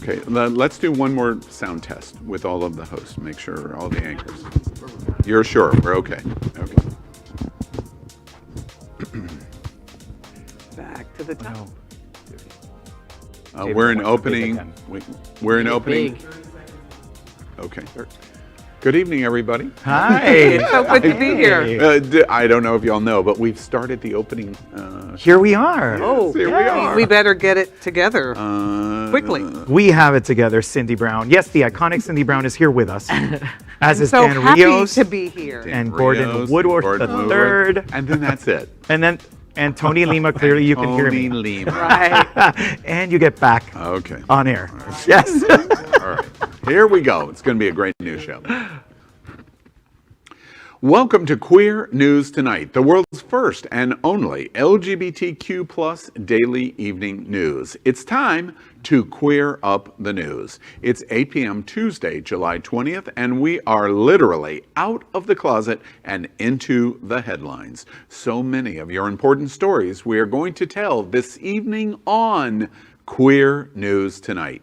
Okay, let's do one more sound test with all of the hosts. Make sure all the anchors. You're sure? We're okay. Okay. Back to the top. We're in opening. We're in opening. Okay. Good evening, everybody. Hi. It's so good to be here. I don't know if y'all know, but we've started the opening. Here we are. Oh, here we are. We better get it together quickly. We have it together, Cindy Brown. Yes, the iconic Cindy Brown is here with us, as is So Dan happy Rios to be here. and Rios, Gordon Woodworth III. And then that's it. And Tony Lima. Clearly, you can hear me. Tony Lima. Right. And you get back Okay. on air. Yes. All right. Here we go. It's going to be a great news show. Welcome to Queer News Tonight, the world's first and only LGBTQ plus daily evening news. It's time to queer up the news. It's 8 p.m. Tuesday, July 20th, and we are literally out of the closet and into the headlines. So many of your important stories we are going to tell this evening on Queer News Tonight.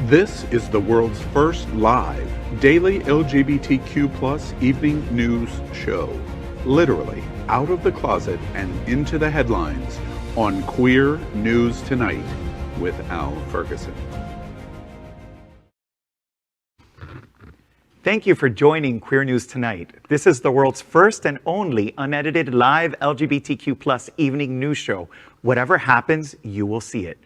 This is the world's first live daily LGBTQ plus evening news show. Literally out of the closet and into the headlines on Queer News Tonight with Al Ferguson. Thank you for joining Queer News Tonight. This is the world's first and only unedited live LGBTQ plus evening news show. Whatever happens, you will see it.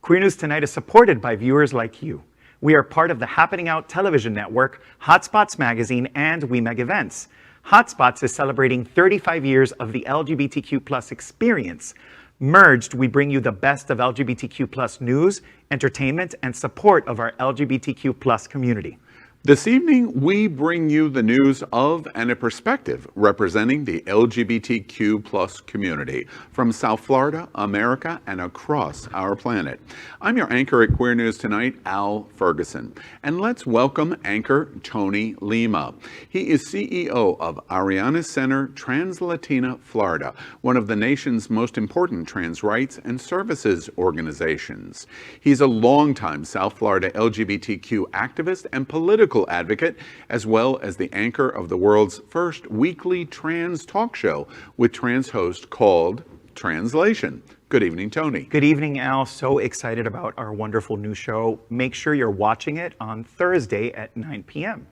Queer News Tonight is supported by viewers like you. We are part of the Happening Out television network, Hotspots Magazine, and We Meg Events. Hotspots is celebrating 35 years of the LGBTQ plus experience. Merged, we bring you the best of LGBTQ plus news, entertainment, and support of our LGBTQ plus community. This evening, we bring you the news of and a perspective representing the LGBTQ plus community from South Florida, America, and across our planet. I'm your anchor at Queer News Tonight, Al Ferguson. And let's welcome anchor Tony Lima. He is CEO of Ariana Center Trans Latina Florida, one of the nation's most important trans rights and services organizations. He's a longtime South Florida LGBTQ activist and political advocate, as well as the anchor of the world's first weekly trans talk show with trans host called Translation. Good evening, Tony. Good evening, Al. So excited about our wonderful new show. Make sure you're watching it on Thursday at 9 p.m.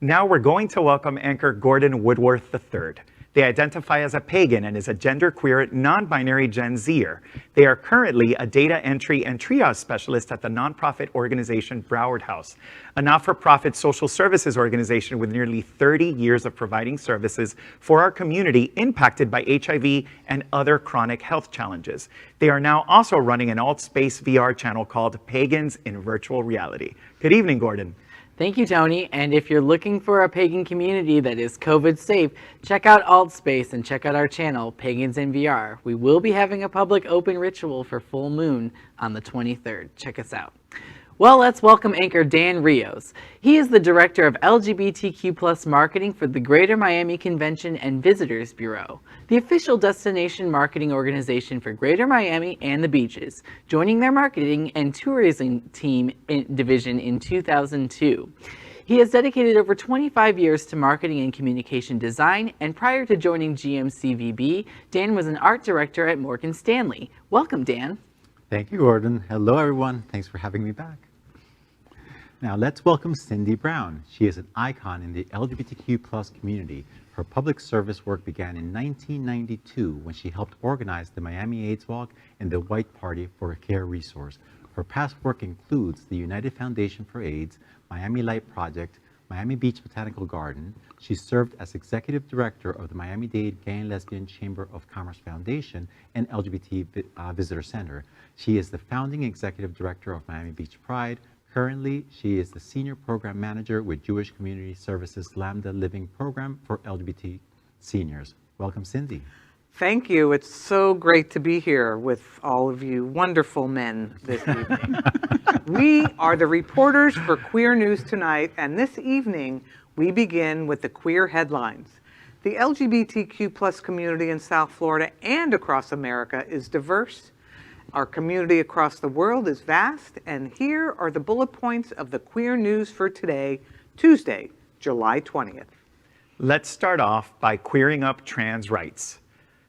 Now we're going to welcome anchor Gordon Woodworth III. They identify as a pagan and is a genderqueer, non-binary Gen Zer. They are currently a data entry and triage specialist at the nonprofit organization Broward House, a not-for-profit social services organization with nearly 30 years of providing services for our community impacted by HIV and other chronic health challenges. They are now also running an alt-space VR channel called Pagans in Virtual Reality. Good evening, Gordon. Thank you, Tony. And if you're looking for a pagan community that is COVID safe, check out AltSpace and check out our channel, Pagans in VR. We will be having a public open ritual for full moon on the 23rd. Check us out. Well, let's welcome anchor Dan Rios. He is the director of LGBTQ+ marketing for the Greater Miami Convention and Visitors Bureau, the official destination marketing organization for Greater Miami and the beaches, joining their marketing and tourism team division in 2002. He has dedicated over 25 years to marketing and communication design, and prior to joining GMCVB, Dan was an art director at Morgan Stanley. Welcome, Dan. Thank you, Gordon. Hello, everyone. Thanks for having me back. Now, let's welcome Cindy Brown. She is an icon in the LGBTQ+ community. Her public service work began in 1992 when she helped organize the Miami AIDS Walk and the White Party for a Care Resource. Her past work includes the United Foundation for AIDS, Miami Light Project, Miami Beach Botanical Garden. She served as executive director of the Miami-Dade Gay and Lesbian Chamber of Commerce Foundation and LGBT Visitor Center. She is the founding executive director of Miami Beach Pride. Currently, she is the senior program manager with Jewish Community Services Lambda Living Program for LGBT seniors. Welcome, Cindy. Thank you. It's so great to be here with all of you wonderful men this evening. We are the reporters for Queer News Tonight, and this evening we begin with the queer headlines. The LGBTQ plus community in South Florida and across America is diverse. Our community across the world is vast, and here are the bullet points of the queer news for today, Tuesday, July 20th. Let's start off by queering up trans rights.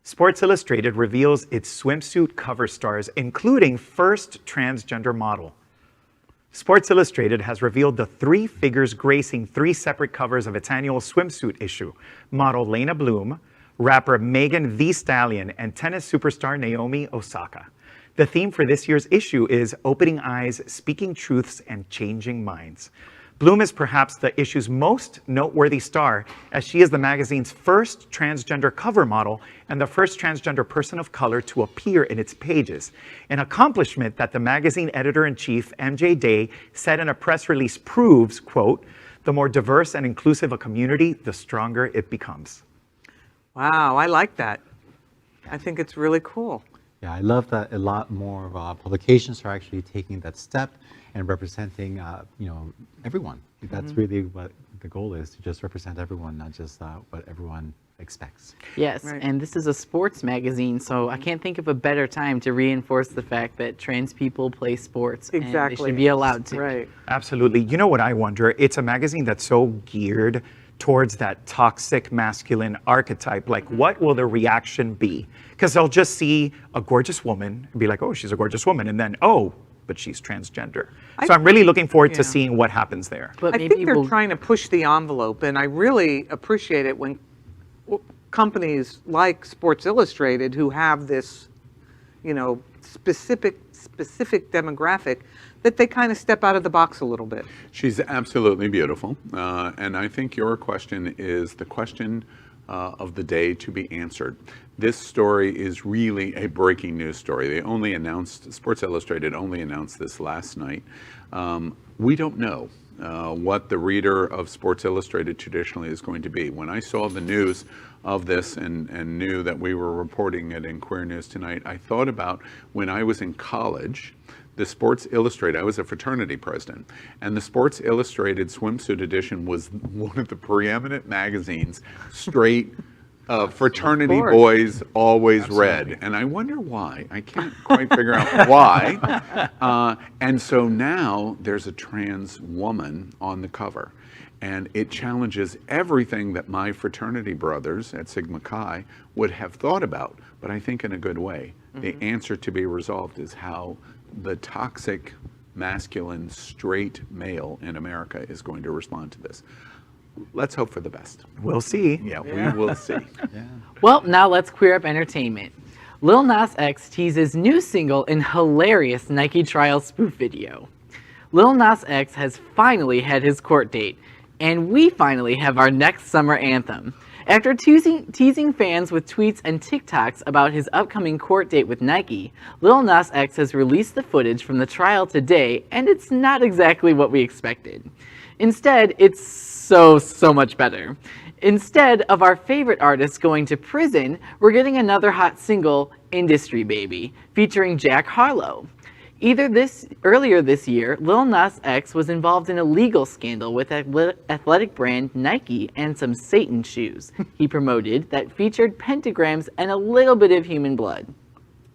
Sports Illustrated reveals its swimsuit cover stars, including first transgender model. Sports Illustrated has revealed the 3 figures gracing 3 separate covers of its annual swimsuit issue: model Lena Bloom, rapper Megan Thee Stallion, and tennis superstar Naomi Osaka. The theme for this year's issue is opening eyes, speaking truths, and changing minds. Bloom is perhaps the issue's most noteworthy star, as she is the magazine's first transgender cover model and the first transgender person of color to appear in its pages, an accomplishment that the magazine editor-in-chief, MJ Day, said in a press release proves, quote, "The more diverse and inclusive a community, the stronger it becomes." Wow, I like that. I think it's really cool. Yeah, I love that a lot more publications are actually taking that step and representing, everyone. That's really what the goal is, to just represent everyone, not just what everyone expects. Yes, Right. and this is a sports magazine, so I can't think of a better time to reinforce the fact that trans people play sports and they Exactly. should be allowed to. Right. Absolutely. You know what I wonder? It's a magazine that's so geared towards that toxic masculine archetype. Like, what will the reaction be? Because they'll just see a gorgeous woman and be like, oh, she's a gorgeous woman. And then, oh, but she's transgender. So I'm really looking forward to seeing what happens there. But I maybe think they're we'll, trying to push the envelope, and I really appreciate it when companies like Sports Illustrated, who have this, specific demographic, that they kind of step out of the box a little bit. She's absolutely beautiful. And I think your question is the question of the day to be answered. This story is really a breaking news story. Sports Illustrated only announced this last night. We don't know what the reader of Sports Illustrated traditionally is going to be. When I saw the news of this and knew that we were reporting it in Queer News Tonight, I thought about when I was in college. The Sports Illustrated, I was a fraternity president, and the Sports Illustrated swimsuit edition was one of the preeminent magazines straight fraternity boys always read. And I wonder why. I can't quite figure out why. And so now there's a trans woman on the cover. And it challenges everything that my fraternity brothers at Sigma Chi would have thought about, but I think in a good way. The answer to be resolved is how the toxic, masculine, straight male in America is going to respond to this. Let's hope for the best. We'll see. Yeah, we will see. well, now let's queer up entertainment. Lil Nas X teases new single in hilarious Nike trial spoof video. Lil Nas X has finally had his court date, and we finally have our next summer anthem. After teasing fans with tweets and TikToks about his upcoming court date with Nike, Lil Nas X has released the footage from the trial today, and it's not exactly what we expected. Instead, it's so much better. Instead of our favorite artist going to prison, we're getting another hot single, Industry Baby, featuring Jack Harlow. Earlier this year, Lil Nas X was involved in a legal scandal with athletic brand Nike and some Satan shoes he promoted that featured pentagrams and a little bit of human blood.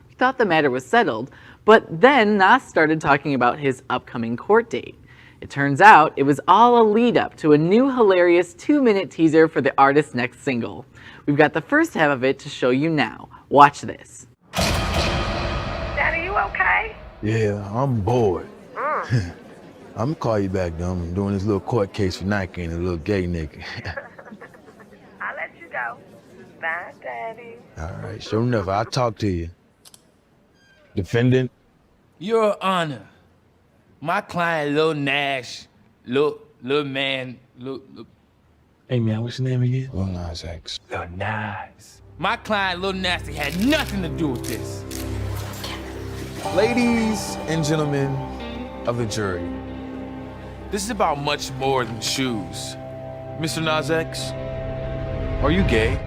We thought the matter was settled, but then Nas started talking about his upcoming court date. It turns out it was all a lead up to a new hilarious 2-minute teaser for the artist's next single. We've got the first half of it to show you now. Watch this. Daddy, you okay? Yeah, I'm bored. I'm gonna call you back, though. I'm doing this little court case for Nike and a little gay nigga. I'll let you go. Bye, Daddy. All right, sure enough, I'll talk to you. Defendant? Your Honor, my client, Lil Nash, Lil Man, Hey, man, what's your name again? Lil Nas X. Lil Nas. My client, Lil Nasty, had nothing to do with this. Ladies and gentlemen of the jury. This is about much more than shoes. Mr. Nas X, are you gay?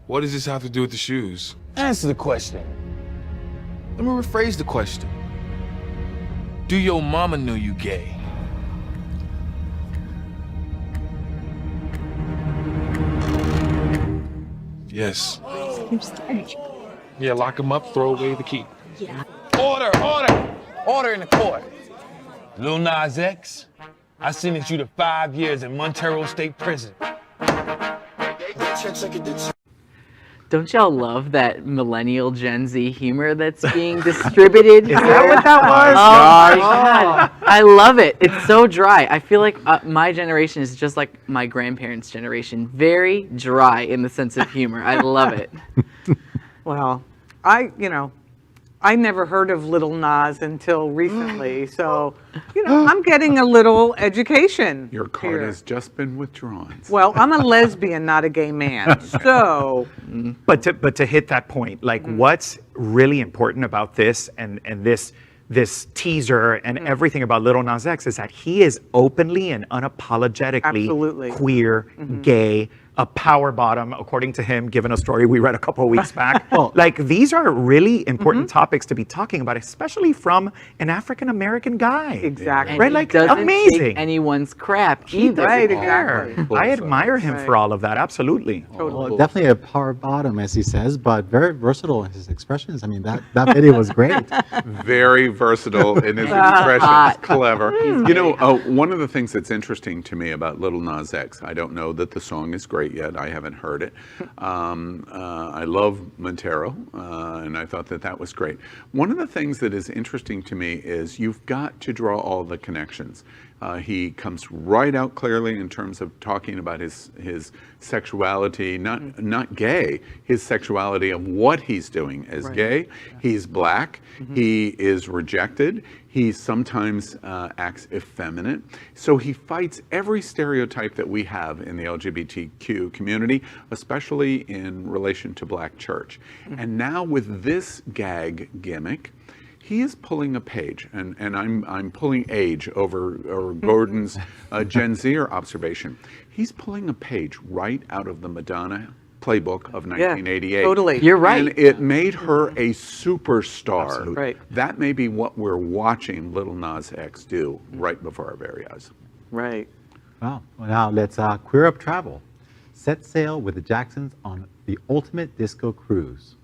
What does this have to do with the shoes? Answer the question. Let me rephrase the question. Do your mama know you gay? Yes. Yeah, lock him up, throw away the key. Yeah. Order, order! Order in the court. Lil Nas X, I sentenced you to 5 years in Montero State Prison. Don't y'all love that millennial Gen Z humor that's being distributed here? Is that what that was? Oh my God. I love it. It's so dry. I feel like my generation is just like my grandparents' generation. Very dry in the sense of humor. I love it. Well, I never heard of Little Nas until recently, so, I'm getting a little education. Your card here. has just been withdrawn. Well, I'm a lesbian, not a gay man, so. But to hit that point, like what's really important about this and this teaser and everything about Lil Nas X is that he is openly and unapologetically Absolutely. queer, gay, a power bottom, according to him, given a story we read a couple of weeks back. Like these are really important topics to be talking about, especially from an African American guy. Exactly. And Right, he like, doesn't amazing. take anyone's crap either. Right, Yeah. exactly. I admire him for all of that, absolutely. Well, definitely a power bottom, as he says, but very versatile in his expressions. I mean, that video was great. Very versatile in his expressions, clever. One of the things that's interesting to me about Little Nas X, I don't know that the song is great yet. I haven't heard it. I love Montero, and I thought that was great. One of the things that is interesting to me is you've got to draw all the connections. He comes right out clearly in terms of talking about his sexuality, not gay, his sexuality of what he's doing as gay. He's black. He is rejected. He sometimes acts effeminate. So he fights every stereotype that we have in the LGBTQ community, especially in relation to Black church. And now with this gag gimmick, he is pulling a page, and I'm pulling age over Gordon's Gen Zer observation. He's pulling a page right out of the Madonna playbook of 1988. Yeah, totally. You're right. And it made her a superstar. Absolutely. Right. That may be what we're watching Little Nas X do right before our very eyes. Right. Well, now let's queer up travel. Set sail with the Jacksons on the ultimate disco cruise.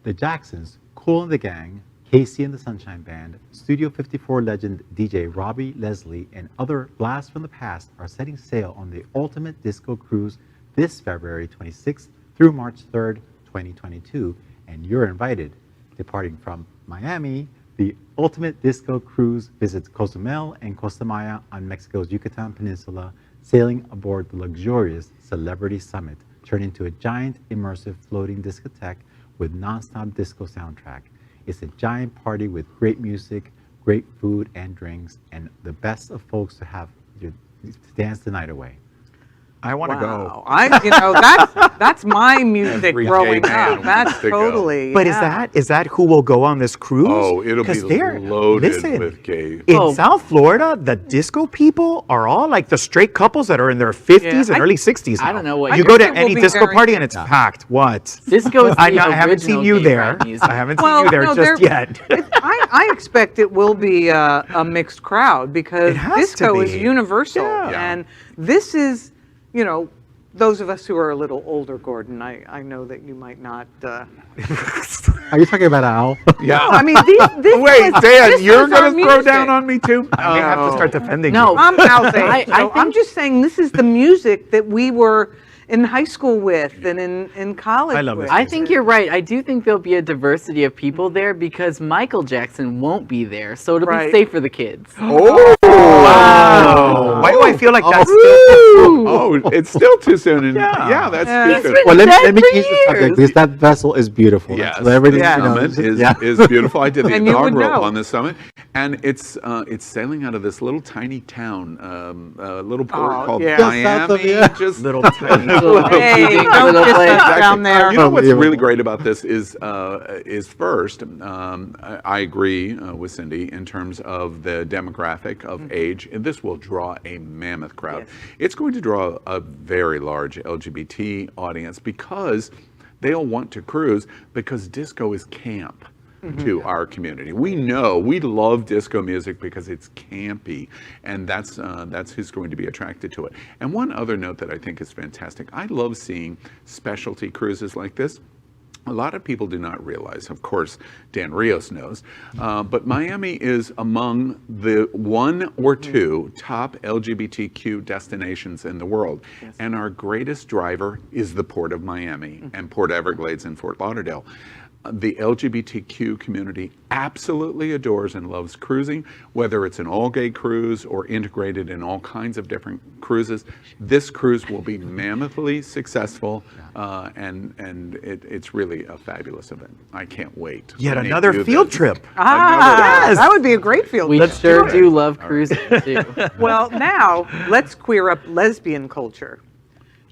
The Jacksons, Kool and the Gang, Casey and the Sunshine Band, Studio 54 legend DJ Robbie Leslie, and other blasts from the past are setting sail on the ultimate disco cruise this February 26th through March 3rd, 2022, and you're invited. Departing from Miami, the ultimate disco cruise visits Cozumel and Costa Maya on Mexico's Yucatan Peninsula, sailing aboard the luxurious Celebrity Summit, turned into a giant immersive floating discotheque with non-stop disco soundtrack. It's a giant party with great music, great food and drinks, and the best of folks to dance the night away. I want to Wow. go. That's my music Every gay growing man up. That's wants to go. totally. But yeah. is that who will go on this cruise? Oh, it'll be 'Cause they're- loaded listen, with gay. In Oh. South Florida, the disco people are all like the straight couples that are in their 50s Yeah, and early 60s. I now. don't know what You I go guess to it will any be disco very- party and it's packed. What? Disco is the I haven't seen original you gay there. pride music. I haven't seen you there no, just yet. I expect it will be a mixed crowd because It has to disco is be. universal. Yeah. And this is, those of us who are a little older, Gordon, I know that you might not. Are you talking about Al? Yeah. I mean, this Wait, was, Dan, this you're was our going to throw music. down on me too? I may have to start defending No. you. I'm Al's age, I so I'm think- just saying this is the music that we were in high school with and in college I love with. this I think you're right. I do think there'll be a diversity of people there because Michael Jackson won't be there, so it'll Right. be safe for the kids. Oh! Wow. Why do I feel like that's Oh, it's still too soon. And Yeah. that's Yeah. too It's soon. been Well, let dead me for change the subject years. because that vessel is beautiful. Yes, Celebrity, Yeah. summit is beautiful. I did the And you would inaugural know. on this summit, and it's sailing out of this little tiny town, little port Oh, called yeah. Just south of- Miami. yeah. Just little tiny? Hey, Little don't place. diss us Exactly. down there. You know what's Unbelievable. really great about this is first, I agree with Cindy in terms of the demographic of age. And this will draw a mammoth crowd. Yes. It's going to draw a very large LGBT audience because they'll want to cruise because disco is camp. to our community. We know, we love disco music because it's campy, and that's who's going to be attracted to it. And one other note that I think is fantastic, I love seeing specialty cruises like this. A lot of people do not realize, of course, Dan Rios knows, but Miami is among the 1 or 2 top LGBTQ destinations in the world. Yes. And our greatest driver is the Port of Miami and Port Everglades and Fort Lauderdale. The LGBTQ community absolutely adores and loves cruising, whether it's an all-gay cruise or integrated in all kinds of different cruises. This cruise will be mammothly successful, and it's really a fabulous event. I can't wait. Yet another field trip. Yes. That would be a great field trip. We sure do love cruising, too. Well, now let's queer up lesbian culture.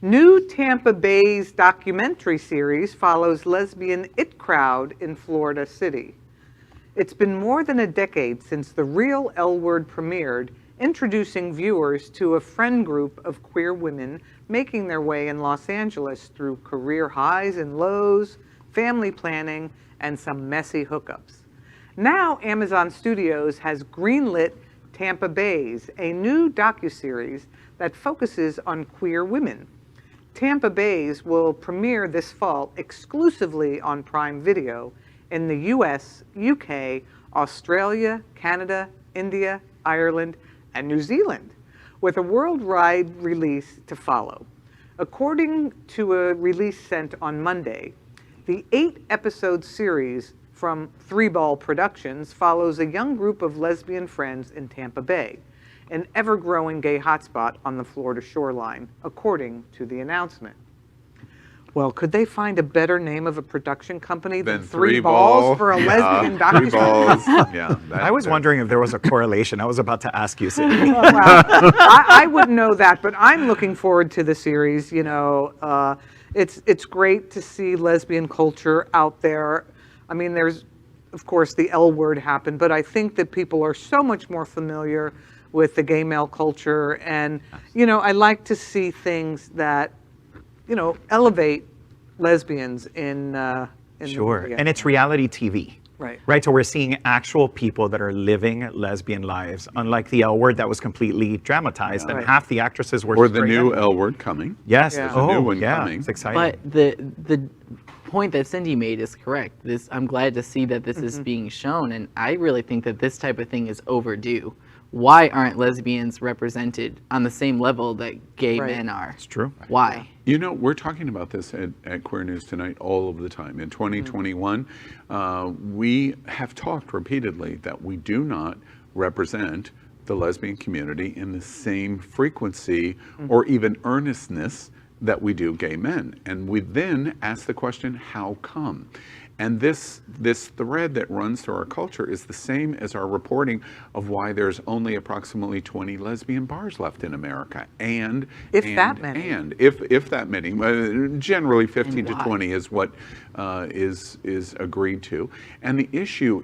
New Tampa Baes documentary series follows lesbian it crowd in Florida City. It's been more than a decade since the Real L Word premiered, introducing viewers to a friend group of queer women making their way in Los Angeles through career highs and lows, family planning, and some messy hookups. Now Amazon Studios has greenlit Tampa Baes, a new docuseries that focuses on queer women. Tampa Baes will premiere this fall exclusively on Prime Video in the US, UK, Australia, Canada, India, Ireland, and New Zealand, with a worldwide release to follow. According to a release sent on Monday, the 8-episode series from Three Ball Productions follows a young group of lesbian friends in Tampa Bay, an ever-growing gay hotspot on the Florida shoreline, according to the announcement. Well, could they find a better name of a production company than Three Balls for a lesbian docuseries? 3 balls. Yeah. I was wondering if there was a correlation. I was about to ask you, Cindy. Well, I wouldn't know that, but I'm looking forward to the series. You know, it's great to see lesbian culture out there. I mean, there's, of course, the L word happened, but I think that people are so much more familiar with the gay male culture, and you know, I like to see things that, you know, elevate lesbians in Sure, the media. and it's reality TV. Right. Right, so we're seeing actual people that are living lesbian lives, unlike the L word that was completely dramatized, and Right. half the actresses were Or the straight new men. L word coming. Yes, Yeah. There's a new one yeah, coming. it's exciting. But the point that Cindy made is correct. I'm glad to see that this is being shown, and I really think that this type of thing is overdue. Why aren't lesbians represented on the same level that gay Right. men are? It's true. Why? You know, we're talking about this at Queer News Tonight all of the time. In 2021, we have talked repeatedly that we do not represent the lesbian community in the same frequency or even earnestness that we do gay men. And we then ask the question, how come? And this thread that runs through our culture is the same as our reporting of why there's only approximately 20 lesbian bars left in America. And If that many. And if that many, generally 15 to 20 is what is agreed to. And the issue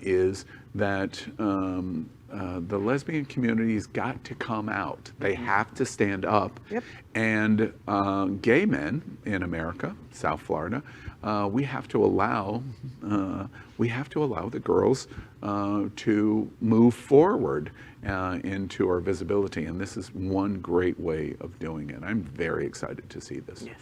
is that the lesbian community's got to come out. They have to stand up. Yep. And gay men in America, South Florida, we have to allow the girls to move forward into our visibility, and this is one great way of doing it. I'm very excited to see this. Yes.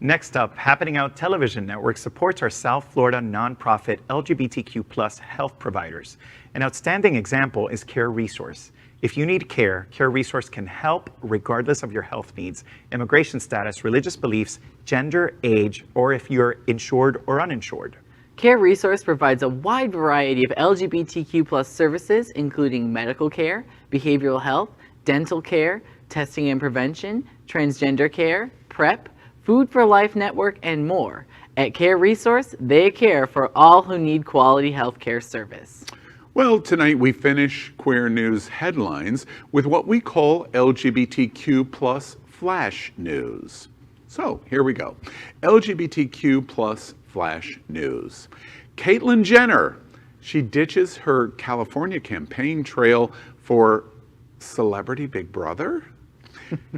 Next up, Happening Out Television Network supports our South Florida nonprofit LGBTQ+ health providers. An outstanding example is Care Resource. If you need care, Care Resource can help regardless of your health needs, immigration status, religious beliefs, gender, age, or if you're insured or uninsured. Care Resource provides a wide variety of LGBTQ+ services, including medical care, behavioral health, dental care, testing and prevention, transgender care, PrEP, Food for Life Network, and more. At Care Resource, they care for all who need quality healthcare service. Well, tonight we finish Queer News headlines with what we call LGBTQ+ flash news. So here we go. LGBTQ+ flash news. Caitlyn Jenner, she ditches her California campaign trail for Celebrity Big Brother.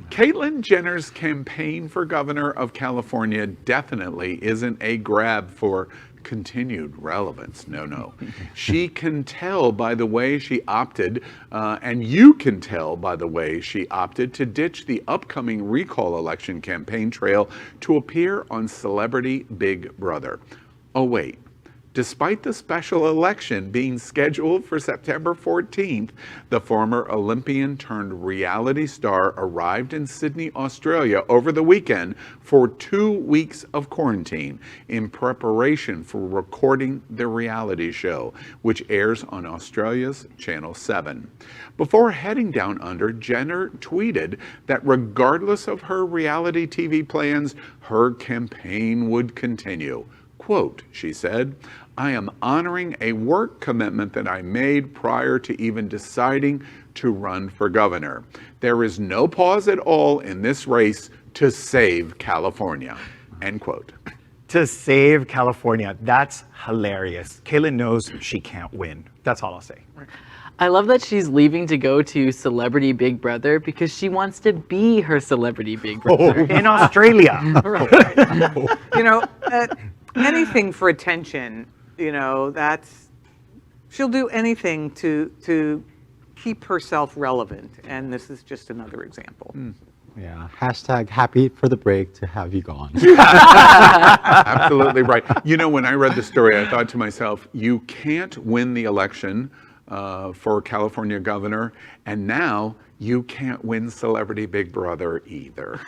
Caitlyn Jenner's campaign for governor of California definitely isn't a grab for continued relevance. No. She can tell by the way she opted, and you can tell by the way she opted to ditch the upcoming recall election campaign trail to appear on Celebrity Big Brother. Oh, wait. Despite the special election being scheduled for September 14th, the former Olympian turned reality star arrived in Sydney, Australia over the weekend for 2 weeks of quarantine in preparation for recording the reality show, which airs on Australia's Channel 7. Before heading down under, Jenner tweeted that regardless of her reality TV plans, her campaign would continue. Quote, she said, "I am honoring a work commitment that I made prior to even deciding to run for governor. There is no pause at all in this race to save California." End quote. To save California. That's hilarious. Caitlyn knows she can't win. That's all I'll say. I love that she's leaving to go to Celebrity Big Brother because she wants to be her Celebrity Big Brother. In Australia. You know, anything for attention, you know, she'll do anything to keep herself relevant. And this is just another example. Yeah, hashtag happy for the break to have you gone. Absolutely right. You know, when I read the story, I thought to myself, you can't win the election for California governor, and now you can't win Celebrity Big Brother either.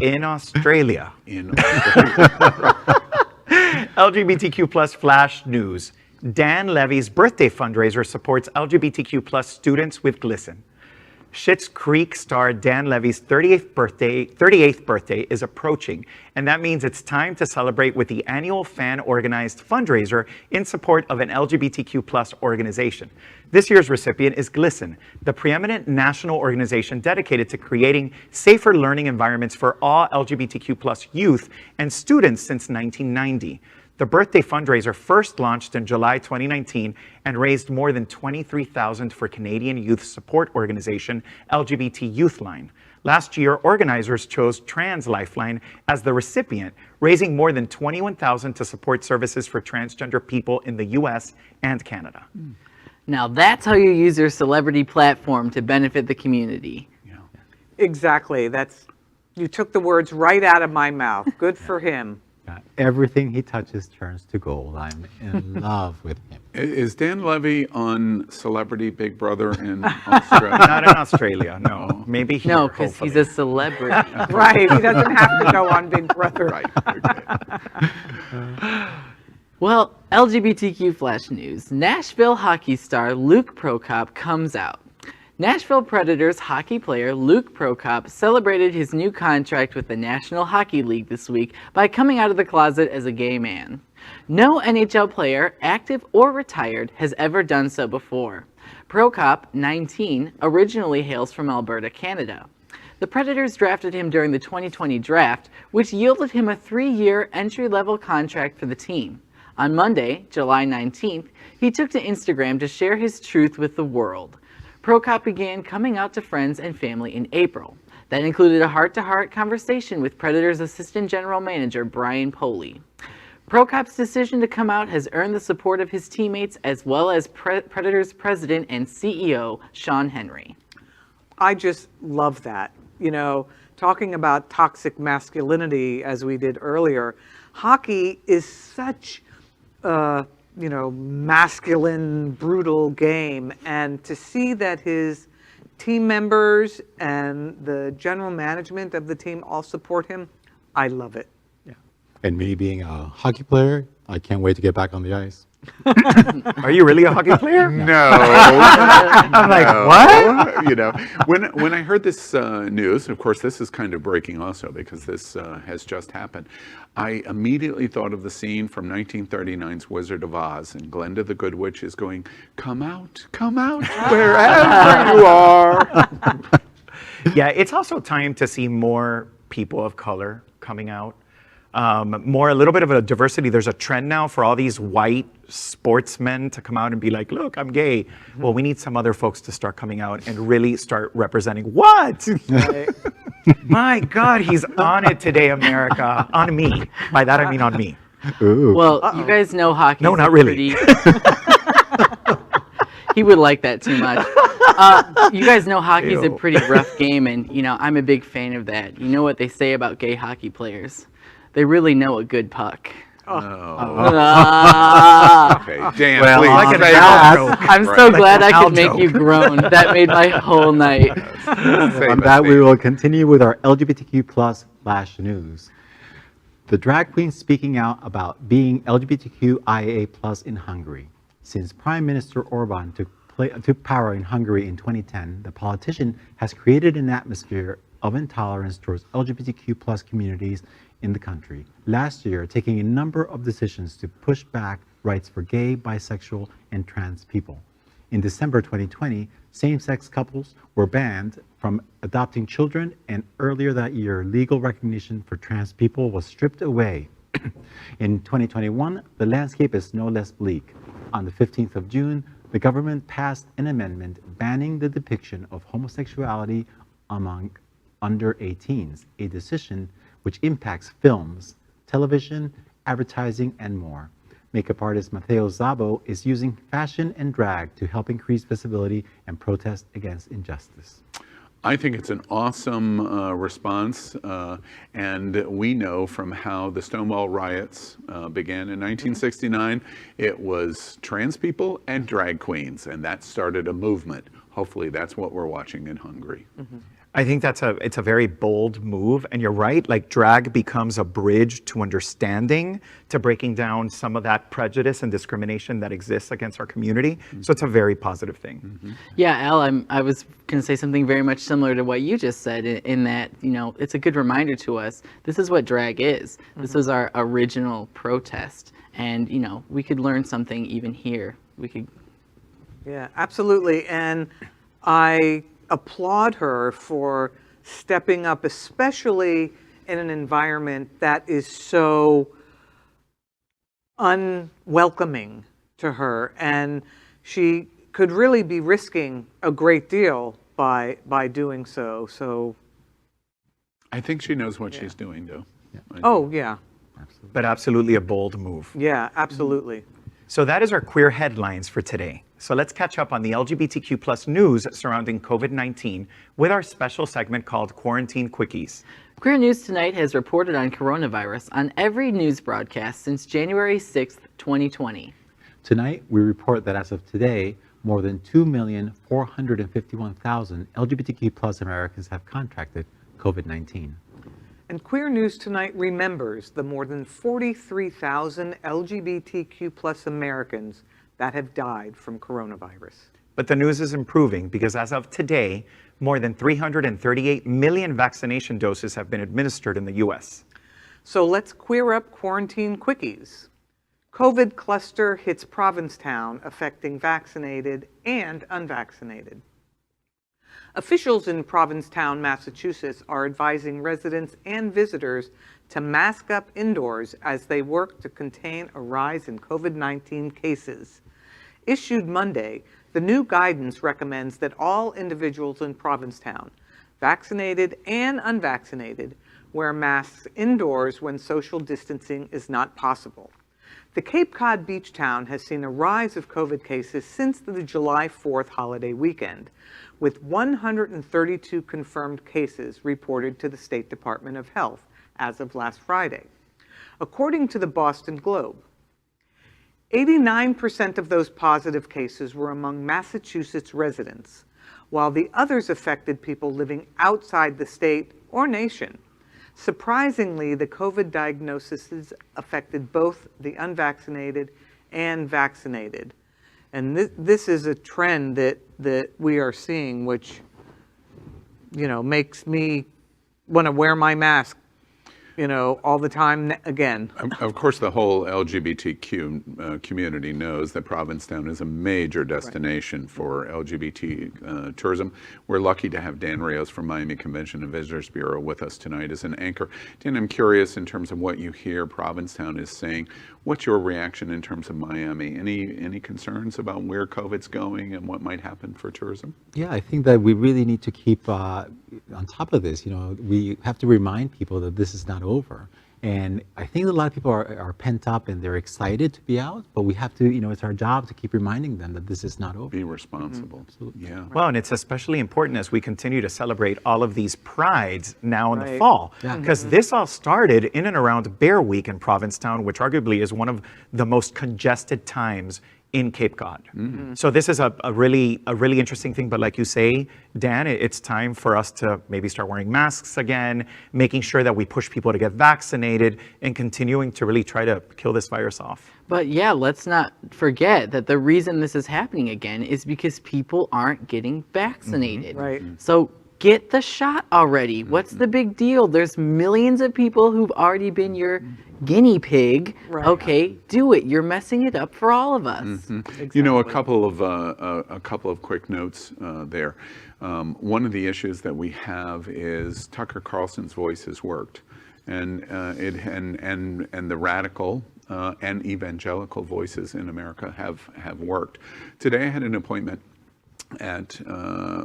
In Australia. In Australia. LGBTQ plus flash news. Dan Levy's birthday fundraiser supports LGBTQ plus students with GLSEN. Schitt's Creek star Dan Levy's 38th birthday is approaching, and that means it's time to celebrate with the annual fan-organized fundraiser in support of an LGBTQ plus organization. This year's recipient is GLSEN, the preeminent national organization dedicated to creating safer learning environments for all LGBTQ plus youth and students since 1990. The birthday fundraiser first launched in July 2019 and raised more than $23,000 for Canadian youth support organization LGBT Youthline. Last year, organizers chose Trans Lifeline as the recipient, raising more than $21,000 to support services for transgender people in the US and Canada. Now that's how you use your celebrity platform to benefit the community. Yeah. Exactly. You took the words right out of my mouth. Good for him. Everything he touches turns to gold. I'm in love with him. Is Dan Levy on Celebrity Big Brother in Australia? Not in Australia, no. Maybe here, No, because he's a celebrity. Right. He doesn't have to go on Big Brother. Right. Okay. Well, LGBTQ flash news. Nashville hockey star Luke Prokop comes out. Nashville Predators hockey player Luke Prokop celebrated his new contract with the National Hockey League this week by coming out of the closet as a gay man. No NHL player, active or retired, has ever done so before. Prokop, 19, originally hails from Alberta, Canada. The Predators drafted him during the 2020 draft, which yielded him a 3-year entry-level contract for the team. On Monday, July 19th, he took to Instagram to share his truth with the world. Prokop began coming out to friends and family in April. That included a heart-to-heart conversation with Predators assistant general manager Brian Poley. Prokop's decision to come out has earned the support of his teammates as well as Predators president and CEO Sean Henry. I just love that. You know, talking about toxic masculinity as we did earlier, hockey is such masculine, brutal game. And to see that his team members and the general management of the team all support him, I love it. Yeah. And me being a hockey player, I can't wait to get back on the ice. Are you really a hockey player? No. I'm like, what? You know, when I heard this news, of course, this is kind of breaking also because this has just happened. I immediately thought of the scene from 1939's Wizard of Oz, and Glinda the Good Witch is going, come out, wherever you are. Yeah, it's also time to see more people of color coming out. A little bit of a diversity. There's a trend now for all these white sportsmen to come out and be like, look, I'm gay. Well, we need some other folks to start coming out and really start representing what? My God, he's on it today, America. On me. By that, I mean on me. Ooh. Well, you guys know hockey. No, not really. He would like that too much. You guys know hockey's a pretty rough game, and I'm a big fan of that. You know what they say about gay hockey players? They really know a good puck. Okay, Dan, Well, please. like say I'm so glad I could make you groan. That made my whole night. On that, we will continue with our LGBTQ plus flash news. The drag queen speaking out about being LGBTQIA plus in Hungary. Since Prime Minister Orban took power in Hungary in 2010, the politician has created an atmosphere of intolerance towards LGBTQ plus communities in the country, last year taking a number of decisions to push back rights for gay, bisexual, and trans people. In December 2020, same-sex couples were banned from adopting children, and earlier that year, legal recognition for trans people was stripped away. In 2021, the landscape is no less bleak. On the 15th of June, the government passed an amendment banning the depiction of homosexuality among under 18s, a decision which impacts films, television, advertising, and more. Makeup artist Mateo Zabo is using fashion and drag to help increase visibility and protest against injustice. I think it's an awesome response, and we know from how the Stonewall riots began in 1969, it was trans people and drag queens, and that started a movement. Hopefully that's what we're watching in Hungary. I think it's a very bold move, and you're right, like drag becomes a bridge to understanding, to breaking down some of that prejudice and discrimination that exists against our community. So it's a very positive thing. Yeah, Al, I was going to say something very much similar to what you just said, in that, it's a good reminder to us, this is what drag is. This is our original protest, and, we could learn something even here. We could. Yeah, absolutely. And I applaud her for stepping up, especially in an environment that is so unwelcoming to her. And she could really be risking a great deal by doing so. So I think she knows what she's doing, though. oh yeah, But absolutely a bold move. yeah, absolutely. So that is our queer headlines for today. So let's catch up on the LGBTQ plus news surrounding COVID-19 with our special segment called Quarantine Quickies. Queer News Tonight has reported on coronavirus on every news broadcast since January 6th, 2020. Tonight, we report that as of today, more than 2,451,000 LGBTQ plus Americans have contracted COVID-19. And Queer News Tonight remembers the more than 43,000 LGBTQ plus Americans that have died from coronavirus. But the news is improving because as of today, more than 338 million vaccination doses have been administered in the U.S. So let's queer up quarantine quickies. COVID cluster hits Provincetown, affecting vaccinated and unvaccinated. Officials in Provincetown, Massachusetts are advising residents and visitors to mask up indoors as they work to contain a rise in COVID-19 cases. Issued Monday, the new guidance recommends that all individuals in Provincetown, vaccinated and unvaccinated, wear masks indoors when social distancing is not possible. The Cape Cod beach town has seen a rise of COVID cases since the July 4th holiday weekend, with 132 confirmed cases reported to the State Department of Health as of last Friday. According to the Boston Globe, 89% of those positive cases were among Massachusetts residents, while the others affected people living outside the state or nation. Surprisingly, the COVID diagnoses affected both the unvaccinated and vaccinated. And this is a trend that we are seeing, which, makes me want to wear my mask, all the time again. Of course, the whole LGBTQ community knows that Provincetown is a major destination for LGBT tourism. We're lucky to have Dan Rios from Miami Convention and Visitors Bureau with us tonight as an anchor. Dan, I'm curious in terms of what you hear Provincetown is saying. What's your reaction in terms of Miami? Any concerns about where COVID's going and what might happen for tourism? Yeah, I think that we really need to keep on top of this. We have to remind people that this is not over. And I think a lot of people are pent up and they're excited to be out, but we have to, it's our job to keep reminding them that this is not over. Be responsible. Yeah. Well, and it's especially important as we continue to celebrate all of these prides now in the Right. fall. Because this all started in and around Bear Week in Provincetown, which arguably is one of the most congested times in Cape Cod. So this is a really interesting thing. But like you say, Dan, it's time for us to maybe start wearing masks again, making sure that we push people to get vaccinated, and continuing to really try to kill this virus off. But yeah, let's not forget that the reason this is happening again is because people aren't getting vaccinated. Right. So get the shot already. What's the big deal? There's millions of people who've already been your guinea pig. Right. Okay, do it. You're messing it up for all of us. You know, a couple of quick notes there. One of the issues that we have is Tucker Carlson's voice has worked, and the radical and evangelical voices in America have worked. Today I had an appointment at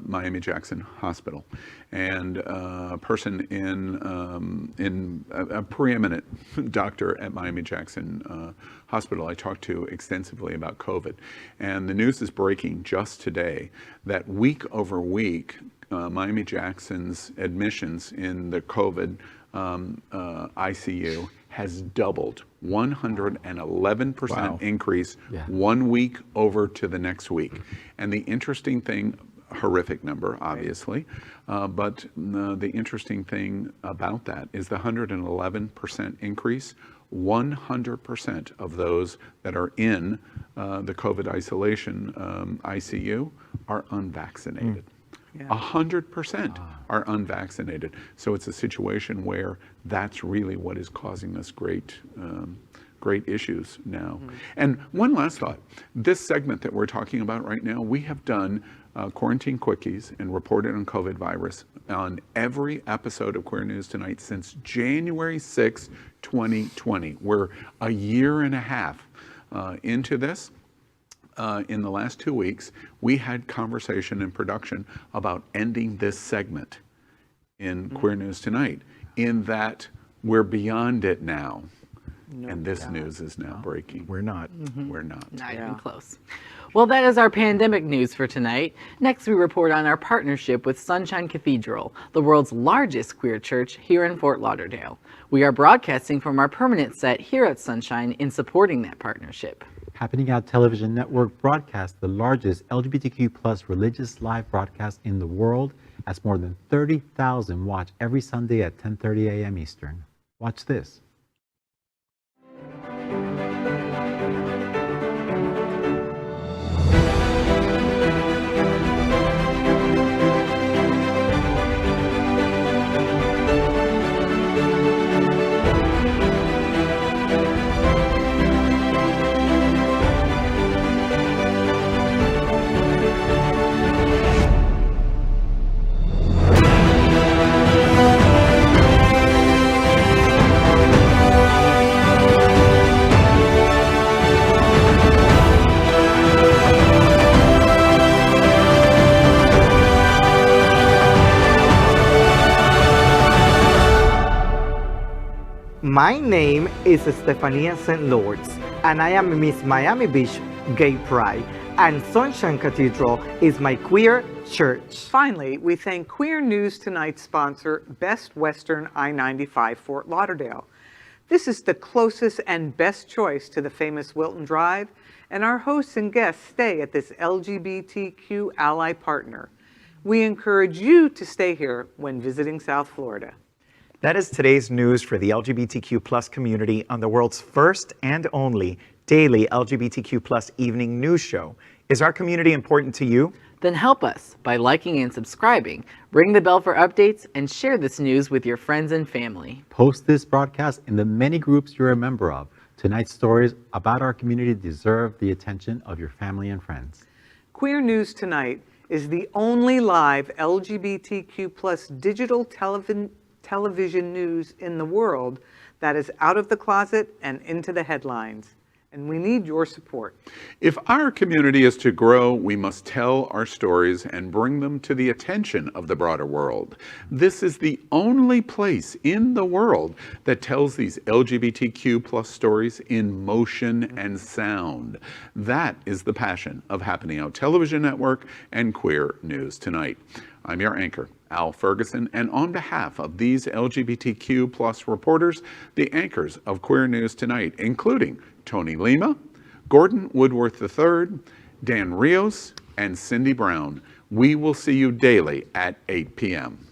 Miami Jackson Hospital, and a person in a preeminent doctor at Miami Jackson Hospital I talked to extensively about COVID, and the news is breaking just today that week over week Miami Jackson's admissions in the COVID ICU has doubled, 111% increase 1 week over to the next week. And the interesting thing, horrific number, obviously, but the interesting thing about that is the 111% increase, 100% of those that are in the COVID isolation ICU are unvaccinated. 100% are unvaccinated. So it's a situation where that's really what is causing us great issues now. And one last thought. This segment that we're talking about right now, we have done quarantine quickies and reported on COVID virus on every episode of Queer News Tonight since January 6, 2020. We're a year and a half into this. In the last 2 weeks, we had conversation and production about ending this segment in Queer News Tonight, in that we're beyond it now. And this news is now breaking. We're not. We're not. Not even close. Well, that is our pandemic news for tonight. Next, we report on our partnership with Sunshine Cathedral, the world's largest queer church here in Fort Lauderdale. We are broadcasting from our permanent set here at Sunshine in supporting that partnership. Happening Out Television Network broadcasts the largest LGBTQ plus religious live broadcast in the world, as more than 30,000 watch every Sunday at 10:30 a.m. Eastern. Watch this. My name is Stefania St. Lords, and I am Miss Miami Beach Gay Pride, and Sunshine Cathedral is my queer church. Finally, we thank Queer News Tonight's sponsor, Best Western I-95 Fort Lauderdale. This is the closest and best choice to the famous Wilton Drive, and our hosts and guests stay at this LGBTQ ally partner. We encourage you to stay here when visiting South Florida. That is today's news for the LGBTQ plus community on the world's first and only daily LGBTQ plus evening news show. Is our community important to you? Then help us by liking and subscribing, ring the bell for updates, and share this news with your friends and family. Post this broadcast in the many groups you're a member of. Tonight's stories about our community deserve the attention of your family and friends. Queer News Tonight is the only live LGBTQ plus digital television news in the world that is out of the closet and into the headlines. and we need your support. If our community is to grow, we must tell our stories and bring them to the attention of the broader world. This is the only place in the world that tells these LGBTQ plus stories in motion and sound. That is the passion of Happening Out Television Network and Queer News Tonight. I'm your anchor, Al Ferguson, and on behalf of these LGBTQ plus reporters, the anchors of Queer News Tonight, including Tony Lima, Gordon Woodworth III, Dan Rios, and Cindy Brown, we will see you daily at 8 p.m.